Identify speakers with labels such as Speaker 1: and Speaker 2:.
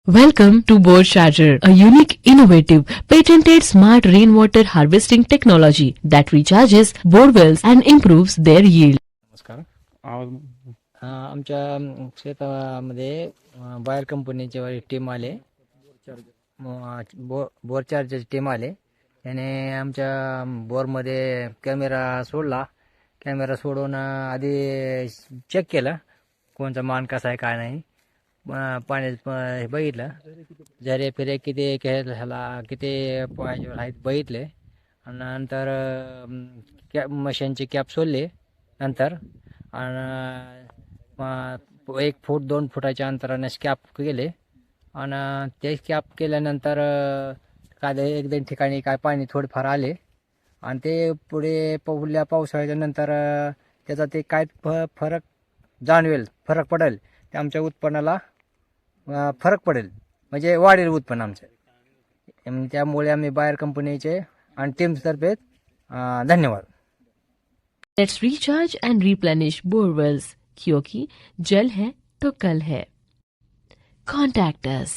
Speaker 1: Welcome to Bore Charger, a unique, innovative, patented smart rainwater harvesting technology that recharges bore wells and improves their yield.
Speaker 2: नमस्कार. आवाज
Speaker 3: आमच्या शेतामध्ये buyer कंपनीचे team आले, bore चार्जरची team आले. त्याने आमच्या बोरमध्ये कॅमेरा सोडला. कॅमेरा सोडून आधी चेक केलं कोणचा मान कसा आहे काय नाही. पाणी बघितलं, जरे फिरे किती ह्याला किती पायावर आहेत बघितले. आणि नंतर मशीनची कॅप सोडली. नंतर आणि 1 फूट 2 फुटाच्या अंतराने स्कॅप केले. आणि ते स्कॅप केल्यानंतर काय 1-2 ठिकाणी काय पाणी थोडेफार आले. आणि ते पुढे पुढल्या पावसाळ्याच्या नंतर त्याचा ते काय फरक जाणवेल, फरक पडेल, ते आमच्या उत्पन्नाला फरक पडेल, म्हणजे वाढेल उत्पन्न आमचं. त्यामुळे आम्ही बायर कंपनीचे आणि टीमतर्फे धन्यवाद.
Speaker 1: Let's recharge and replenish bore wells, क्योंकि जल है तो कल है. Contact us.